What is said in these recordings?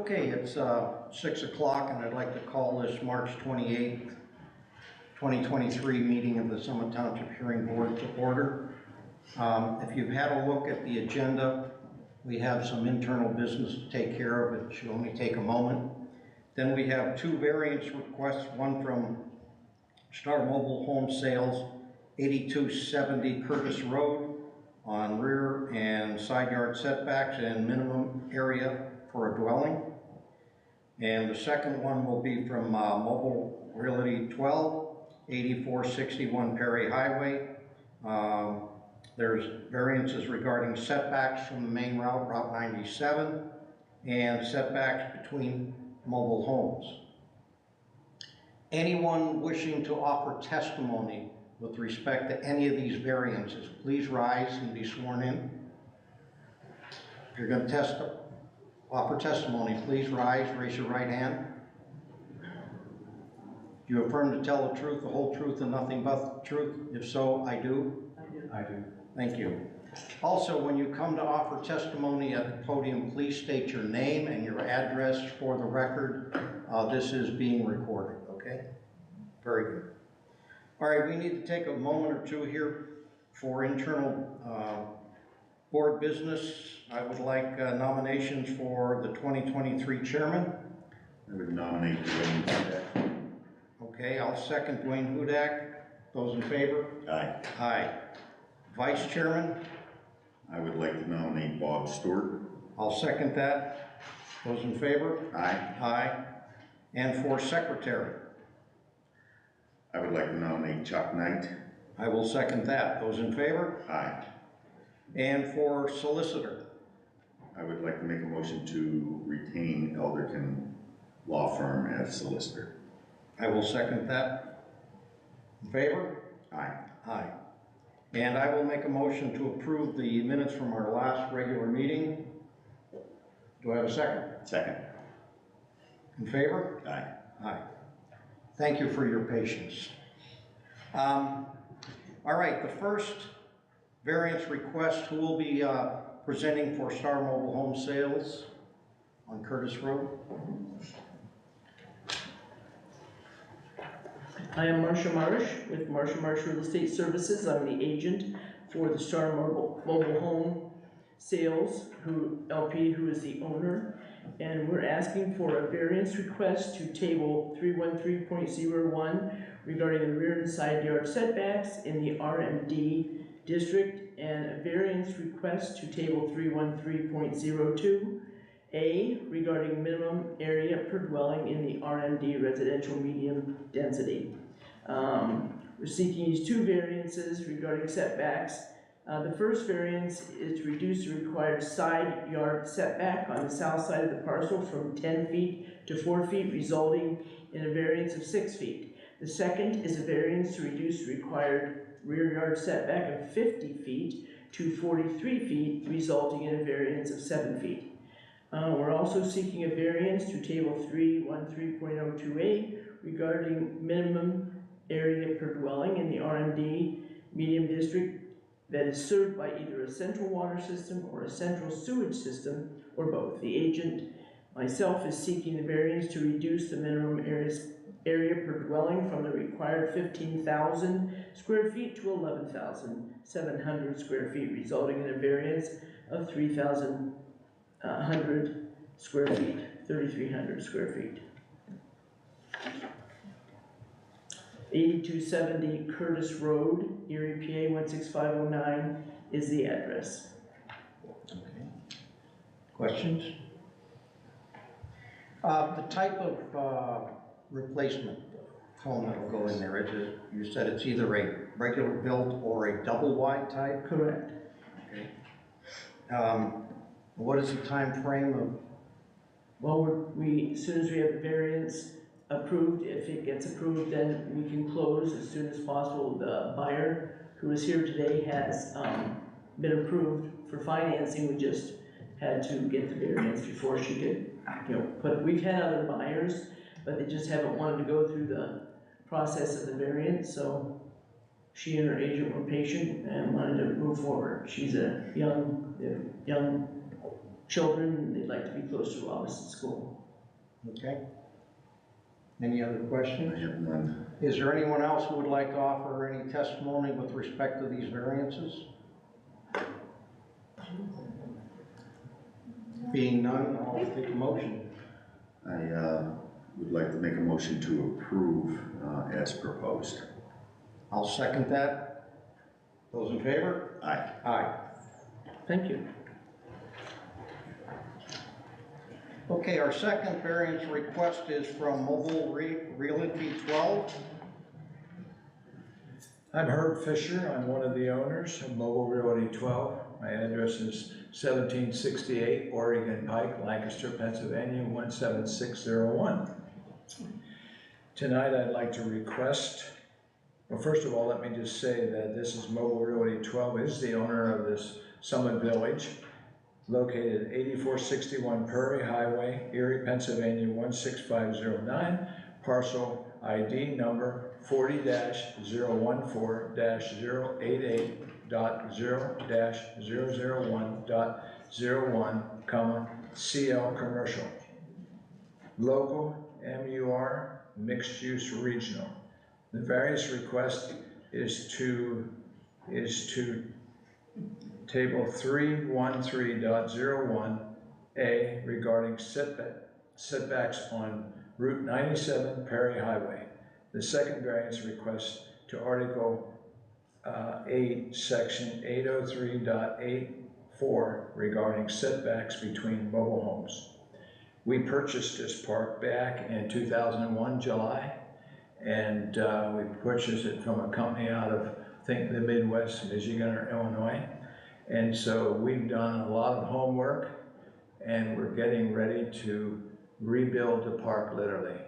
Okay, it's 6 o'clock and I'd like to call this March 28th, 2023 meeting of the Summit Township Hearing Board to order. If you've had a look at the agenda, we have some internal business to take care of. It should only take a moment. Then we have two variance requests, one from Star Mobile Home Sales, 8270 Curtis Road on rear and side yard setbacks and minimum area for a dwelling. And the second one will be from Mobile Realty 12, 8461 Perry Highway. There's variances regarding setbacks from the main route, Route 97, and setbacks between mobile homes. Anyone wishing to offer testimony with respect to any of these variances, please rise and be sworn in. If you're going to offer testimony, please rise, raise your right hand. Do you affirm to tell the truth, the whole truth, and nothing but the truth? If so, I do. I do. Thank you. Also, when you come to offer testimony at the podium, please state your name and your address for the record. This is being recorded, okay? Very good. All right, we need to take a moment or two here for internal board business. I would like nominations for the 2023 chairman. I would nominate Dwayne Hudak. Okay, I'll second Dwayne Hudak. Those in favor? Aye. Aye. Vice chairman? I would like to nominate Bob Stewart. I'll second that. Those in favor? Aye. Aye. And for secretary? I would like to nominate Chuck Knight. I will second that. Those in favor? Aye. And for solicitor? I would like to make a motion to retain Elderkin Law Firm as solicitor. I will second that. In favor? Aye. Aye. And I will make a motion to approve the minutes from our last regular meeting. Do I have a second? Second. In favor? Aye. Aye. Thank you for your patience. All right, the first variance request, who will be presenting for Star Mobile Home Sales on Curtis Road? I am Marcia Marsh with Marcia Marsh Real Estate Services. I'm the agent for the Star Mobile Home Sales, LP, who is the owner. And we're asking for a variance request to table 313.01 regarding the rear and side yard setbacks in the RMD district, and a variance request to table 313.02 A regarding minimum area per dwelling in the RMD residential medium density. We're seeking these two variances regarding setbacks. The first variance is to reduce the required side yard setback on the south side of the parcel from 10 feet to 4 feet, resulting in a variance of 6 feet. The second is a variance to reduce the required rear yard setback of 50 feet to 43 feet, resulting in a variance of 7 feet. We're also seeking a variance to table 313.02A regarding minimum area per dwelling in the RMD medium district that is served by either a central water system or a central sewage system, or both. The agent, myself, is seeking the variance to reduce the minimum area per dwelling from the required 15,000 square feet to 11,700 square feet, resulting in a variance of 3,100 square feet, 3,300 square feet. 8270 Curtis Road, Erie, PA 16509 is the address. Okay. Questions? The type of replacement home that will go in there, you said it's either a regular built or a double wide type? Correct. Okay. What is the time frame of? Well, as soon as we have the variance approved, if it gets approved, then we can close as soon as possible. The buyer who is here today has been approved for financing. We just had to get the variance before she could, we've had other buyers, but they just haven't wanted to go through the process of the variance, so she and her agent were patient and wanted to move forward. She's a young children, and they'd like to be close to Robinson School. Okay. Any other questions? I have none. Is there anyone else who would like to offer any testimony with respect to these variances? Being none, I'll take a motion. I would like to make a motion to approve as proposed. I'll second that. Those in favor? Aye. Aye. Thank you. Okay, our second variance request is from Mobile Realty 12. I'm Herb Fisher. I'm one of the owners of Mobile Realty 12. My address is 1768 Oregon Pike, Lancaster, Pennsylvania, 17601. Tonight I'd like to request, well, first of all, let me just say that this is Mobile Realty 12 is the owner of this Summit Village, located at 8461 Prairie Highway, Erie, Pennsylvania, 16509, parcel ID number 40-014-088.0-001.01, CL Commercial. Local MUR Mixed Use Regional. The variance request is to table 313.01A regarding setbacks on Route 97 Prairie Highway. The second variance request to Article 8, Section 803.84 regarding setbacks between mobile homes. We purchased this park back in 2001, July, and we purchased it from a company out of, I think, the Midwest, Michigan or Illinois. And so we've done a lot of homework, and we're getting ready to rebuild the park literally.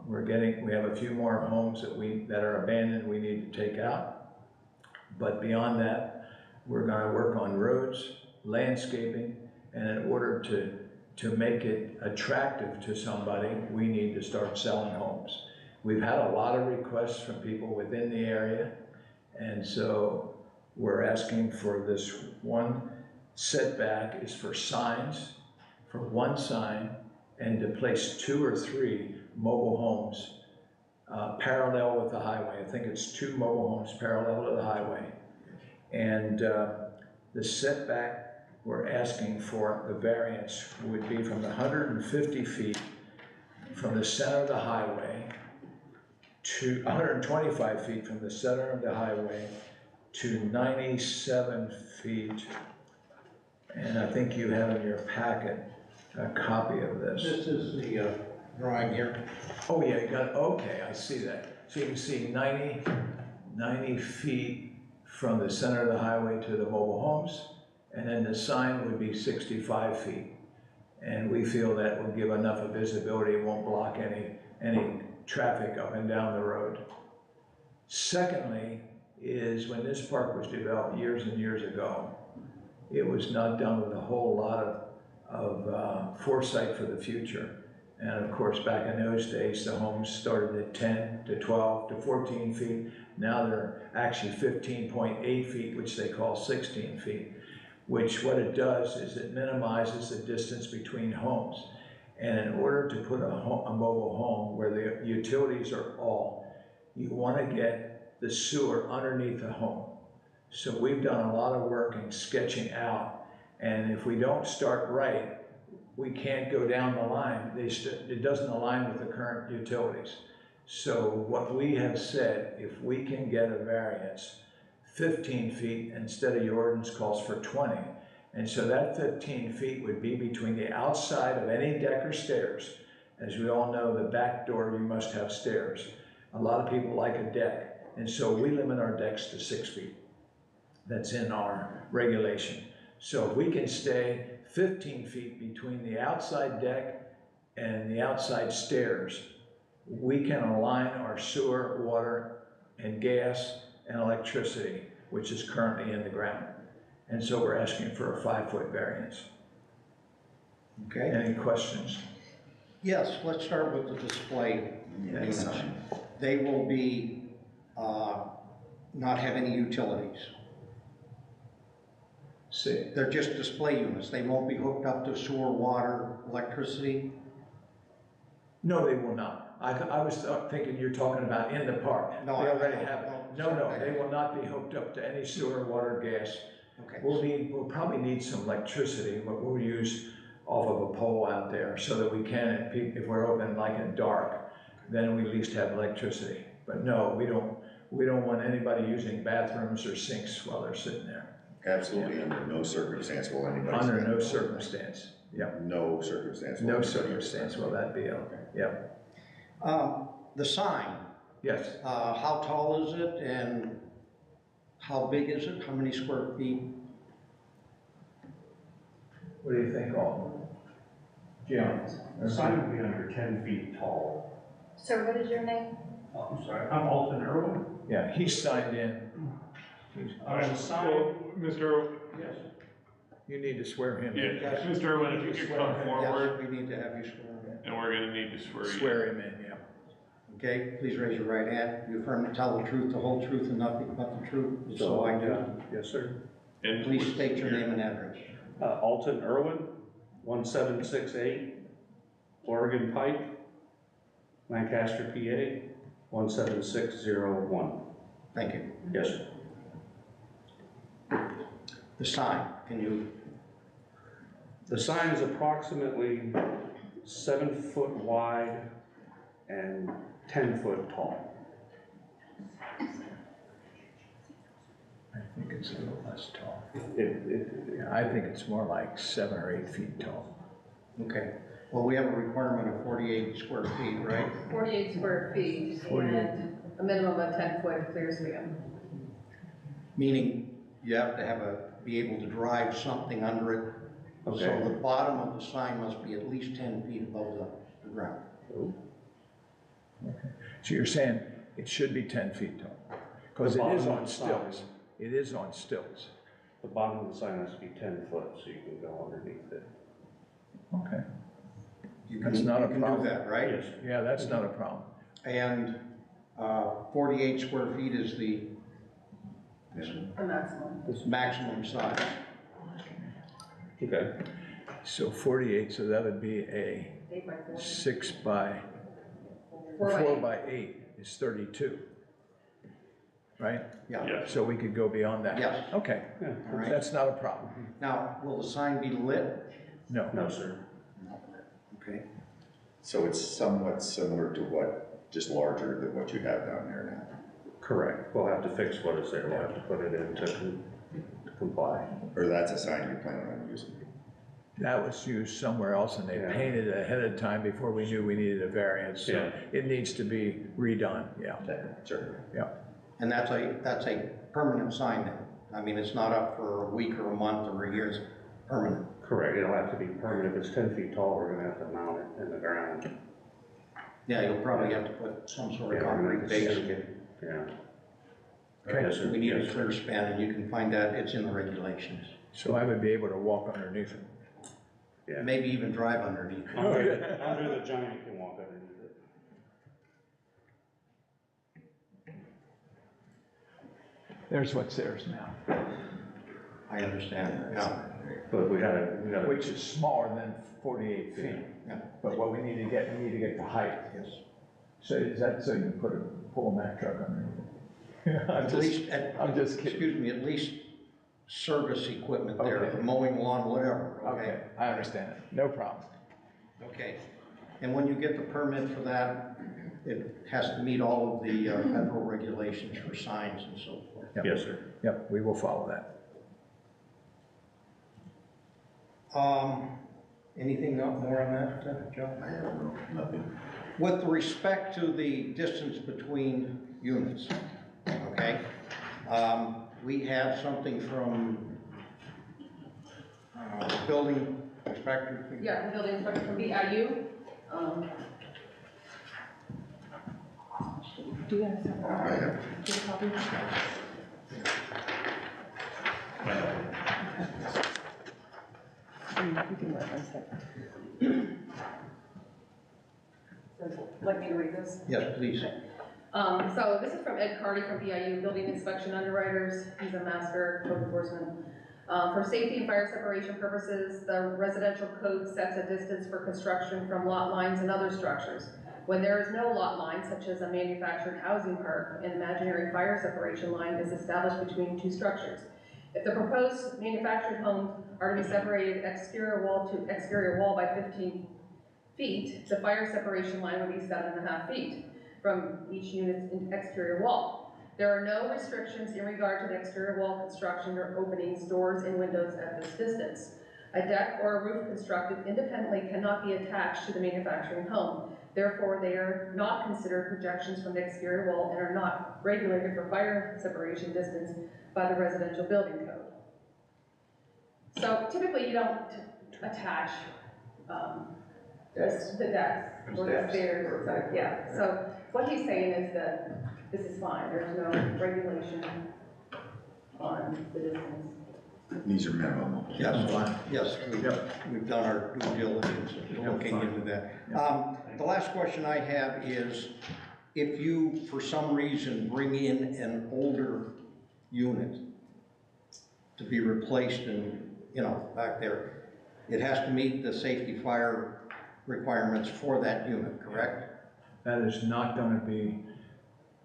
We have a few more homes that are abandoned we need to take out. But beyond that, we're gonna work on roads, landscaping, and in order to make it attractive to somebody, we need to start selling homes. We've had a lot of requests from people within the area, and so we're asking for this one setback is for signs, for one sign, and to place 2 or 3 mobile homes parallel with the highway. I think it's 2 mobile homes parallel to the highway. And the setback we're asking for, the variance, would be from the 150 feet from the center of the highway to 125 feet from the center of the highway to 97 feet. And I think you have in your packet a copy of this. This is the drawing here. Oh yeah, you got it, okay, I see that. So you can see 90 feet from the center of the highway to the mobile homes, and then the sign would be 65 feet. And we feel that will give enough of visibility, it won't block any traffic up and down the road. Secondly, is when this park was developed years and years ago, it was not done with a whole lot of foresight for the future. And of course, back in those days, the homes started at 10 to 12 to 14 feet. Now they're actually 15.8 feet, which they call 16 feet, which what it does is it minimizes the distance between homes. And in order to put a mobile home where the utilities are you want to get the sewer underneath the home. So we've done a lot of work in sketching out, and if we don't start right, we can't go down the line. It doesn't align with the current utilities. So what we have said, if we can get a variance, 15 feet instead of your ordinance calls for 20. And so that 15 feet would be between the outside of any deck or stairs. As we all know, the back door, you must have stairs. A lot of people like a deck. And so we limit our decks to 6 feet. That's in our regulation. So if we can stay 15 feet between the outside deck and the outside stairs, we can align our sewer, water, and gas and electricity, which is currently in the ground. And so we're asking for a 5-foot variance. Okay. Any questions? Yes, let's start with the display units. They will be not have any utilities. See, They're just display units. They won't be hooked up to sewer, water, electricity. no, they will not. I was thinking you're talking about in the park. No, They I- already I- have it. no, No, they will not be hooked up to any sewer, water, gas. Okay. We'll probably need some electricity, but we'll use off of a pole out there so that we can, if we're open like in dark, then we at least have electricity. But no, we don't want anybody using bathrooms or sinks while they're sitting there. Absolutely, under no circumstance will anybody. Under spend- no circumstance, yep, No circumstance. will no anybody circumstance will that be, yep, The sign, yes. how tall is it and how big is it? How many square feet? What do you think, Alton? Jim? The sign would be under 10 feet tall. Sir, what is your name? Oh, I'm sorry, I'm Alton Irwin. Yeah, he's signed in. The sign, Well, Mr. yes. You need to swear him in. Yeah, Mr. Irwin, if you could come forward, Yes, we need to have you sworn in. and we're gonna need to swear you. Swear him in, yeah. Okay, please raise your right hand. You affirm to tell the truth, the whole truth, and nothing but the truth. So I do. Yes, sir. And Please state your name and address. Alton Irwin, 1768 Oregon Pike, Lancaster, PA, 17601. Thank you. Yes, sir. The sign, can you, The sign is approximately 7 foot wide and 10 foot tall. I think it's a little less tall. It, Yeah, I think it's more like 7 or 8 feet tall. okay. Well, we have a requirement of 48 square feet, right? 48 square feet 48. and a minimum of 10-foot clear span. Meaning you have to be able to drive something under it. Okay. So the bottom of the sign must be at least 10 feet above the ground. So you're saying it should be 10 feet tall? Because The it is bottom on of the sign. stilts. It is on stilts. The bottom of the sign has to be 10 foot so you can go underneath it. Okay. You That's can, not you a can do problem. that, right? Yes. Yeah, that's not a problem. And 48 square feet is the The maximum. maximum size. Okay. So 48, so that would be a 8 by 4. 6 by, 4 by 4 8. by 8 is 32. Right? Yeah. Yes. So we could go beyond that? Yes. Okay, Yeah. All right. that's not a problem. Now, will the sign be lit? No. No, sir. Okay. So it's somewhat similar to what, just larger than what you have down there now. Correct. We'll have to fix what is there. We'll have to put it in to comply. Or that's a sign you're planning on using. That was used somewhere else and they Yeah. painted it ahead of time before we knew we needed a variance. So Yeah. it needs to be redone, yeah, Sure. yeah. And that's a permanent sign then? I mean, it's not up for a week or a month or a year, it's permanent? Correct. It'll have to be permanent. If it's 10 feet tall, we're gonna have to mount it in the ground. Yeah, you'll probably have to put some sort of Yeah, we're gonna concrete have to base. sink it. Yeah. Okay. Yes, sir. We need a Yes, sir. clear span, and you can find that, it's in the regulations. So I would be able to walk underneath it. Yeah. Maybe even drive underneath. Under the giant, you can walk underneath it. There's what's theirs now, I understand, yeah. But we gotta, which is smaller than 48 feet. Yeah. But what we need to get the height. Yes. So is that so you can pull a Mack truck underneath it? At least, I'm just kidding. excuse me, at least service equipment there, Okay. mowing lawn, whatever, Okay, I understand it, no problem. Okay, and when you get the permit for that, it has to meet all of the federal regulations for signs and so forth. Yep. yes, sir. Yep, we will follow that. Anything more on that, Joe? I have nothing. With respect to the distance between units, okay? We have something from building inspector. Yeah, the building inspector from BIU. Do you guys have I have. a copy? You can let us like me to read this? Yes, please. So this is from Ed Carty from BIU, Building Inspection Underwriters. He's a master code enforcement. For safety and fire separation purposes, the residential code sets a distance for construction from lot lines and other structures. When there is no lot line, such as a manufactured housing park, an imaginary fire separation line is established between two structures. If the proposed manufactured homes are to be separated exterior wall to exterior wall by 15 feet, the fire separation line would be 7.5 feet from each unit's exterior wall. There are no restrictions in regard to the exterior wall construction or openings, doors, and windows at this distance. A deck or a roof constructed independently cannot be attached to the manufacturing home. Therefore, they are not considered projections from the exterior wall and are not regulated for fire separation distance by the residential building code. So typically you don't attach the decks or the stairs, so, yeah. So what he's saying is that this is fine, there's no regulation on the distance. These are minimum. Yes, we've done our due diligence looking into that. The last question I have is, if you, for some reason, bring in an older unit to be replaced in, back there, it has to meet the safety fire requirements for that unit, correct? That is not gonna be,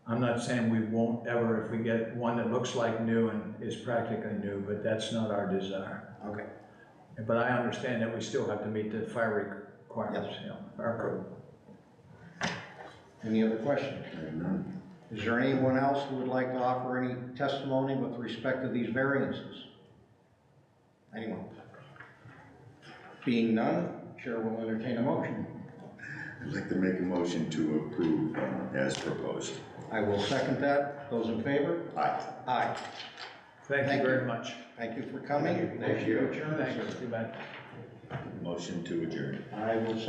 I'm not saying we won't ever, if we get one that looks like new and is practically new, but that's not our desire. Okay. But I understand that we still have to meet the fire requirements, our code. Any other questions? I have none. Is there anyone else who would like to offer any testimony with respect to these variances? Anyone? Being none, Chair will entertain a motion. I'd like to make a motion to approve as proposed. I will second that. Those in favor? Aye. Aye. Thank you very much. Thank you for coming. Thank you. Motion to adjourn. Thanks, too bad. Motion to adjourn. I will